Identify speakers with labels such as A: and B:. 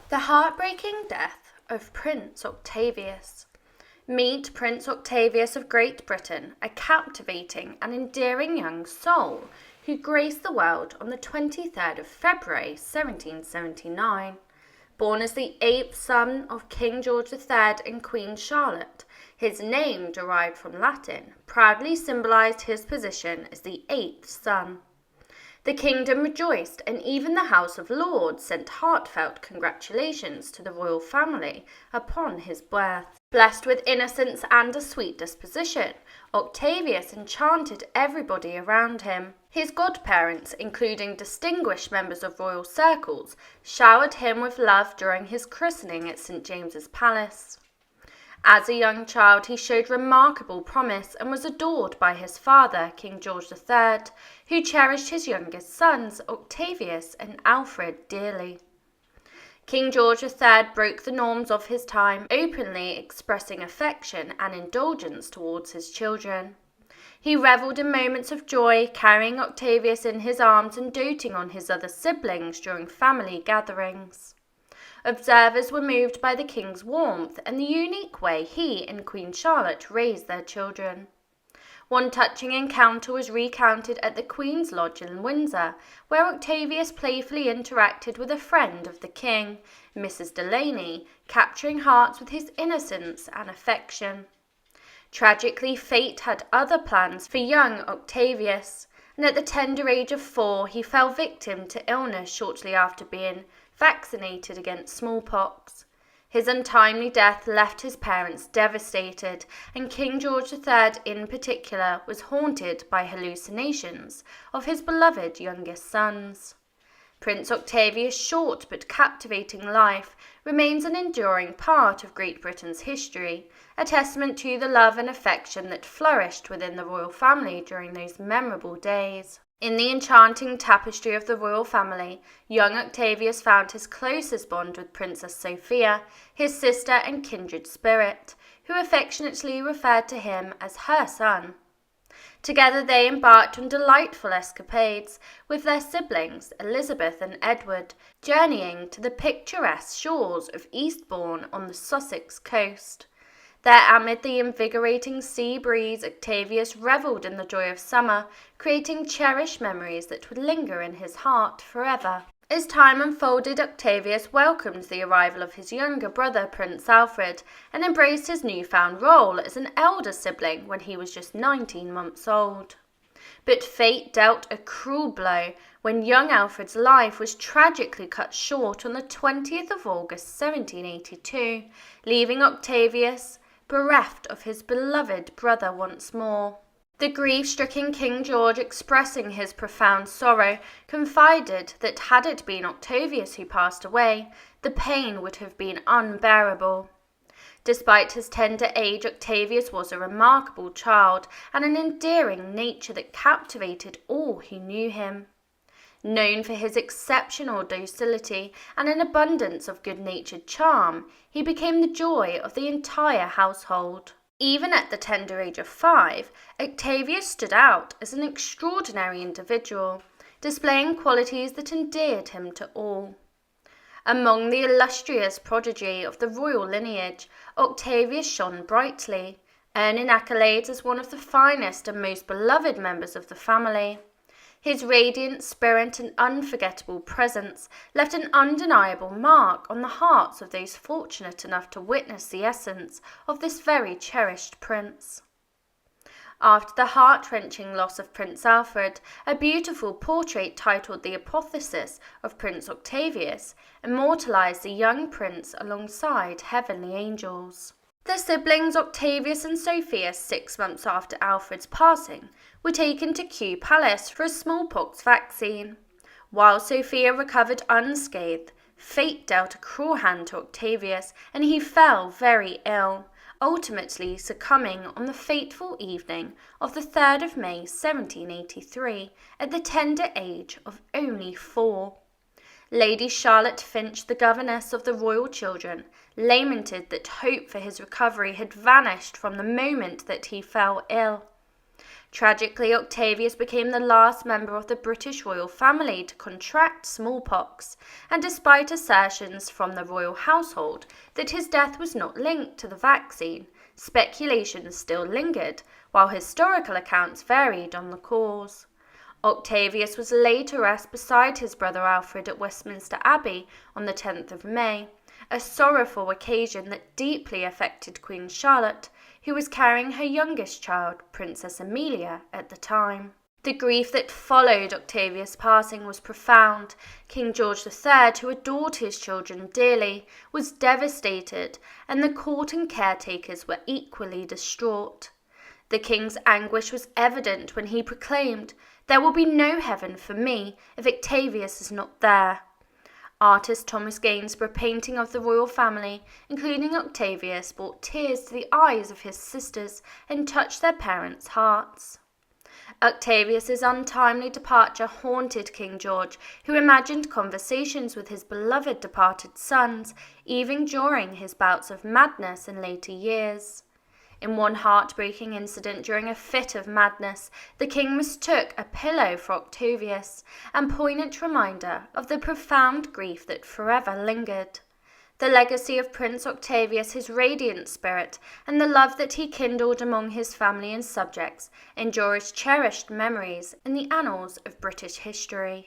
A: The heartbreaking death of Prince Octavius. Meet Prince Octavius of Great Britain, a captivating and endearing young soul who graced the world on the 23rd of February 1779. Born as the eighth son of King George III and Queen Charlotte, his name, derived from Latin, proudly symbolised his position as the eighth son. The kingdom rejoiced, and even the House of Lords sent heartfelt congratulations to the royal family upon his birth. Blessed with innocence and a sweet disposition, Octavius enchanted everybody around him. His godparents, including distinguished members of royal circles, showered him with love during his christening at St. James's Palace. As a young child, he showed remarkable promise and was adored by his father, King George III, who cherished his youngest sons, Octavius and Alfred, dearly. King George III broke the norms of his time, openly expressing affection and indulgence towards his children. He revelled in moments of joy, carrying Octavius in his arms and doting on his other siblings during family gatherings. Observers were moved by the king's warmth and the unique way he and Queen Charlotte raised their children. One touching encounter was recounted at the Queen's Lodge in Windsor, where Octavius playfully interacted with a friend of the king, Mrs. Delaney, capturing hearts with his innocence and affection. Tragically, fate had other plans for young Octavius, and at the tender age of 4 he fell victim to illness shortly after being vaccinated against smallpox. His untimely death left his parents devastated, and King George III in particular was haunted by hallucinations of his beloved youngest sons. Prince Octavius' short but captivating life remains an enduring part of Great Britain's history, a testament to the love and affection that flourished within the royal family during those memorable days. In the enchanting tapestry of the royal family, young Octavius found his closest bond with Princess Sophia, his sister and kindred spirit, who affectionately referred to him as her son. Together they embarked on delightful escapades with their siblings, Elizabeth and Edward, journeying to the picturesque shores of Eastbourne on the Sussex coast. There, amid the invigorating sea breeze, Octavius revelled in the joy of summer, creating cherished memories that would linger in his heart forever. As time unfolded, Octavius welcomed the arrival of his younger brother, Prince Alfred, and embraced his newfound role as an elder sibling when he was just 19 months old. But fate dealt a cruel blow when young Alfred's life was tragically cut short on the 20th of August 1782, leaving Octavius bereft of his beloved brother once more. The grief-stricken King George, expressing his profound sorrow, confided that had it been Octavius who passed away, the pain would have been unbearable. Despite his tender age, Octavius was a remarkable child and an endearing nature that captivated all who knew him. Known for his exceptional docility and an abundance of good-natured charm, he became the joy of the entire household. Even at the tender age of 5, Octavius stood out as an extraordinary individual, displaying qualities that endeared him to all. Among the illustrious progeny of the royal lineage, Octavius shone brightly, earning accolades as one of the finest and most beloved members of the family. His radiant spirit and unforgettable presence left an undeniable mark on the hearts of those fortunate enough to witness the essence of this very cherished prince. After the heart-wrenching loss of Prince Alfred, a beautiful portrait titled The Apotheosis of Prince Octavius immortalized the young prince alongside heavenly angels. The siblings Octavius and Sophia, 6 months after Alfred's passing, were taken to Kew Palace for a smallpox vaccine. While Sophia recovered unscathed, fate dealt a cruel hand to Octavius and he fell very ill, ultimately succumbing on the fateful evening of the 3rd of May 1783 at the tender age of only 4. Lady Charlotte Finch, the governess of the royal children, lamented that hope for his recovery had vanished from the moment that he fell ill. Tragically, Octavius became the last member of the British royal family to contract smallpox, and despite assertions from the royal household that his death was not linked to the vaccine, speculations still lingered, while historical accounts varied on the cause. Octavius was laid to rest beside his brother Alfred at Westminster Abbey on the 10th of May, a sorrowful occasion that deeply affected Queen Charlotte, who was carrying her youngest child, Princess Amelia, at the time. The grief that followed Octavius' passing was profound. King George III, who adored his children dearly, was devastated, and the court and caretakers were equally distraught. The king's anguish was evident when he proclaimed, "There will be no heaven for me if Octavius is not there." Artist Thomas Gainsborough painting of the royal family, including Octavius, brought tears to the eyes of his sisters and touched their parents' hearts. Octavius's untimely departure haunted King George, who imagined conversations with his beloved departed sons, even during his bouts of madness in later years. In one heartbreaking incident during a fit of madness, the king mistook a pillow for Octavius, a poignant reminder of the profound grief that forever lingered. The legacy of Prince Octavius, his radiant spirit, and the love that he kindled among his family and subjects endure as cherished memories in the annals of British history.